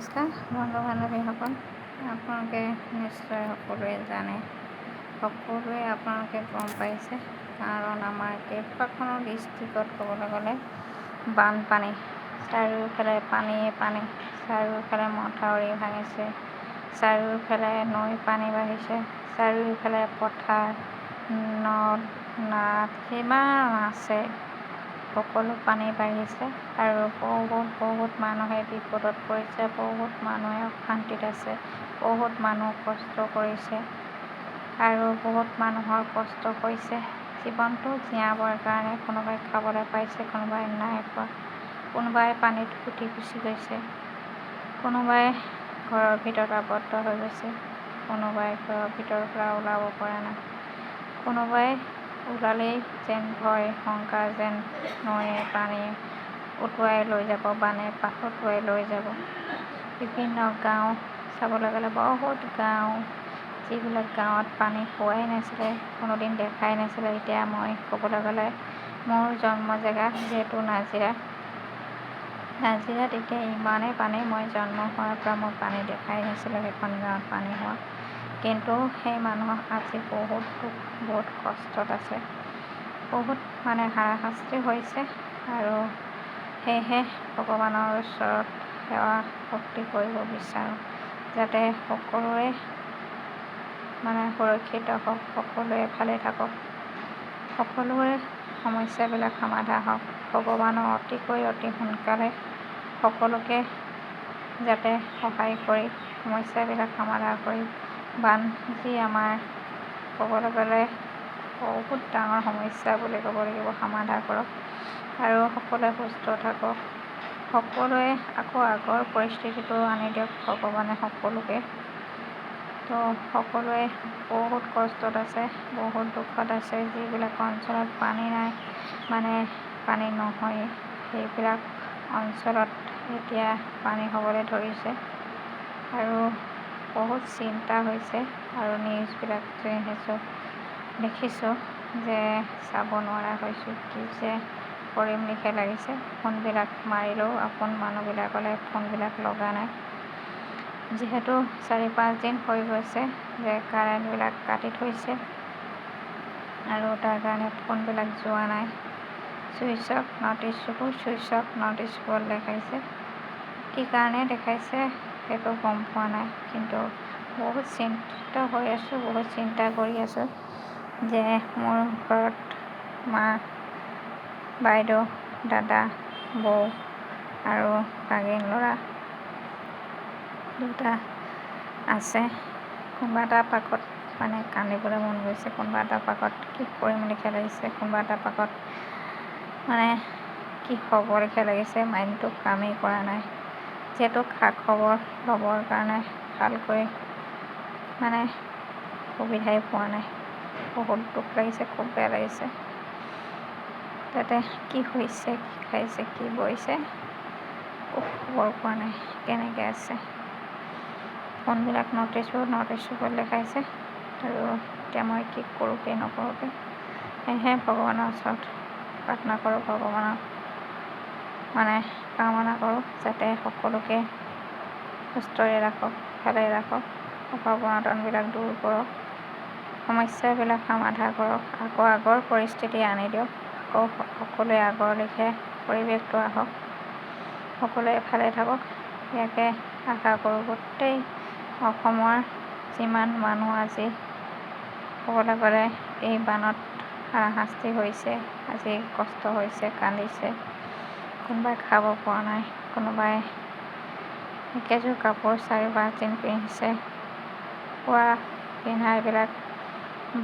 নমস্কাৰ বন্ধু বান্ধৱীসকল, আপোনালোকে নিশ্চয় সকলোৱে জানে, সকলোৱে আপোনালোকে গম পাইছে, কাৰণ আমাৰ কেইবাখনো ডিষ্ট্ৰিক্টত ক'বলৈ গ'লে বানপানী, চাৰিওফালে পানীয়ে পানী, চাৰিওফালে মথাউৰি ভাঙিছে, চাৰিওফালে নৈ পানী বাঢ়িছে, চাৰিওফালে পথাৰ নদ নাদ যিমান আছে সকলো পানী বাঢ়িছে আৰু বহুত মানুহে বিপদত পৰিছে, বহুত মানুহে অশান্তিত আছে, বহুত মানুহ কষ্ট কৰিছে আৰু বহুত মানুহৰ কষ্ট হৈছে জীৱনটো জীয়াবৰ কাৰণে। কোনোবাই খাবলৈ পাইছে, কোনোবাই নাই পোৱা, কোনোবাই পানীত উটি গুচি গৈছে, কোনোবাই ঘৰৰ ভিতৰত আবদ্ধ হৈ গৈছে, কোনোবাই ঘৰৰ ভিতৰৰ পৰা ওলাব পৰা নাই, কোনোবাই ওলালেই যেন ভয় শংকা যেন নৈয়ে পানীয়ে উটুৱাই লৈ যাব, বানে উটুৱাই লৈ যাব। বিভিন্ন গাঁও চাবলৈ গ'লে বহুত গাঁও, যিবিলাক গাঁৱত পানী হোৱাই নাছিলে, কোনোদিন দেখাই নাছিলে, এতিয়া মই ক'বলৈ গ'লে মোৰ জন্ম জেগা যিহেতু নাজিৰাত এতিয়া ইমানেই পানী, মই জন্ম হোৱাৰ পৰা মোৰ পানী দেখাই নাছিলে সেইখন গাঁৱত পানী হোৱা, কিন্তু সেই মানুহ আজি বহুত দুখ বহুত কষ্টত আছে, বহুত মানে হাৰাশাস্তি হৈছে আৰু সেয়েহে ভগৱানৰ ওচৰত সেৱা ভক্তি কৰিব বিচাৰোঁ যাতে সকলোৰে মানে সুৰক্ষিত হওক, সকলোৱে ভালে থাকক, সকলোৰে সমস্যাবিলাক সমাধা হওক, ভগৱানৰ অতি সোনকালে সকলোকে যাতে সহায় কৰি সমস্যাবিলাক সমাধা কৰি বান যি আমাৰ ক'বলৈ গ'লে বহুত ডাঙৰ সমস্যা বুলি ক'ব লাগিব সমাধা কৰক আৰু সকলোৱে সুস্থ থাকক, সকলোৱে আকৌ আগৰ পৰিস্থিতিটো আনি দিয়ক ভগৱানে সকলোকে। তো সকলোৱে বহুত কষ্টত আছে, বহুত দুখত আছে, যিবিলাক অঞ্চলত পানী নাই মানে পানী নহয় সেইবিলাক অঞ্চলত এতিয়া পানী হ'বলৈ ধৰিছে আৰু বহুত চিন্তা হৈছে আৰু নিউজবিলাক দেখিছোঁ যে চাব নোৱাৰা হৈছোঁ, কি যে কৰিম লিখে লাগিছে। ফোনবিলাক মাৰিলেও আপোন মানুহবিলাকলৈ ফোনবিলাক লগা নাই, যিহেতু 4-5 দিন হৈ গৈছে যে কাৰেণ্টবিলাক কাটি থৈছে আৰু তাৰ কাৰণে ফোনবিলাক যোৱা নাই, চুইচ অফ নটিচ বল দেখাইছে, কি কাৰণে দেখাইছে সেইটো গম পোৱা নাই, কিন্তু বহুত চিন্তিত হৈ আছোঁ, বহুত চিন্তা কৰি আছোঁ যে মোৰ ঘৰত মা, বাইদেউ, দাদা, বৌ আৰু ভাগিন ল'ৰা দুটা আছে, কোনোবা এটা পাকত মানে কান্দিবলৈ মন গৈছে, কোনোবা এটা পাকত কি কৰিম লিখা লাগিছে, কোনোবা এটা পাকত মানে কি হ'ব লিখা লাগিছে, মাইণ্ডটো কামেই কৰা নাই, যিহেতু খা খবৰ ল'বৰ কাৰণে ভালকৈ মানে সুবিধাই পোৱা নাই, বহুত দুখ লাগিছে, খুব বেয়া লাগিছে, তাতে কি হৈছে, কি খাইছে, কি বৈছে খবৰ পোৱা নাই, কেনেকৈ আছে, ফোনবিলাক নটিচ বৰ্ড দেখাইছে আৰু এতিয়া মই কি কৰোঁ কি নকৰোঁকৈ সেয়েহে ভগৱানৰ ওচৰত প্ৰাৰ্থনা কৰোঁ, ভগৱানক মানে কামনা কৰোঁ যাতে সকলোকে সুস্থৰে ৰাখক, ভালে ৰাখক, অভাৱ অনাটনবিলাক দূৰ কৰক, সমস্যাবিলাক সমাধা কৰক, আকৌ আগৰ পৰিস্থিতি আনি দিয়ক, আকৌ সকলোৱে আগৰ লেখীয়া পৰিৱেশটো আহক, সকলোৱে ভালে থাকক, ইয়াকে আশা কৰোঁ। গোটেই অসমৰ যিমান মানুহ আজি ক'বলৈ গ'লে এই বানত হাৰাশাস্তি হৈছে, আজি কষ্ট হৈছে, কান্দিছে, কোনোবাই খাব পৰা নাই, কোনোবাই একেযোৰ কাপোৰ 4-5 দিন পিন্ধিছে, খোৱা পিন্ধা এইবিলাক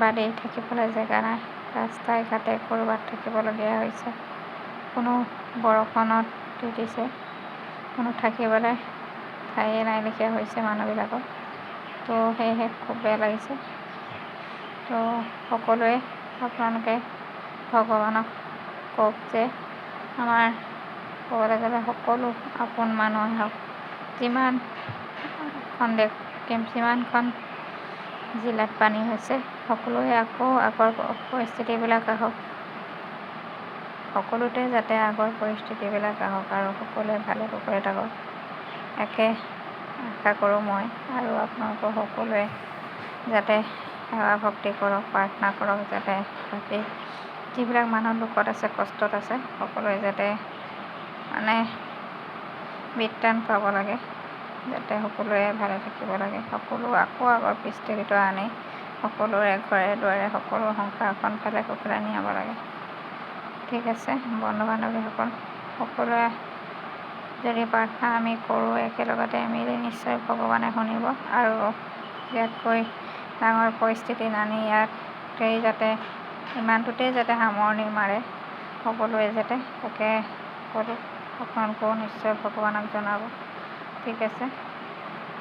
বাদেই থাকিবলৈ জেগা নাই, ৰাস্তাই ঘাটে ক'ৰবাত থাকিবলগীয়া হৈছে, কোনো বৰষুণত তিতিছে, কোনো থাকিবলৈ ঠায়ে নাই লেখীয়া হৈছে মানুহবিলাকৰ, তো সেয়েহে খুব বেয়া লাগিছে। তো সকলোৱে আপোনালোকে ভগৱানক কওক যে আমাৰ ক'বলৈ গ'লে সকলো আপোন মানুহ হওক, যিমানখন জিলাত পানী হৈছে সকলোৱে আকৌ আগৰ পৰিস্থিতিবিলাক আহক, সকলোতে যাতে আগৰ পৰিস্থিতিবিলাক আহক আৰু সকলোৱে ভালে কুশলে থাকক, একে আশা কৰোঁ মই। আৰু আপোনালোকৰ সকলোৱে যাতে সেৱা ভক্তি কৰক, প্ৰাৰ্থনা কৰক, যাতে বাকী যিবিলাক মানুহ দুখত আছে, কষ্টত আছে, সকলোৱে যাতে মানে বিত্ৰাণ পাব লাগে, যাতে সকলোৱে ভালে থাকিব লাগে, সকলো আকৌ আগৰ পৰিস্থিতিটো আনি সকলোৰে ঘৰে দুৱাৰে সকলো সংসাৰখন ভালে কুশলে নিয়াব লাগে। ঠিক আছে বন্ধু বান্ধৱীসকল, সকলোৱে যদি প্ৰাৰ্থনা আমি কৰোঁ একেলগতে মিলি, নিশ্চয় ভগৱানে শুনিব। আৰু ইয়াতকৈ ডাঙৰ পৰিস্থিতি নানি ইয়াতেই যাতে ইমানটোতেই যাতে সামৰণি মাৰে সকলোৱে, যাতে তাকে সকলো আপোনালোকেও নিশ্চয় ভগৱানক জনাব। ঠিক আছে।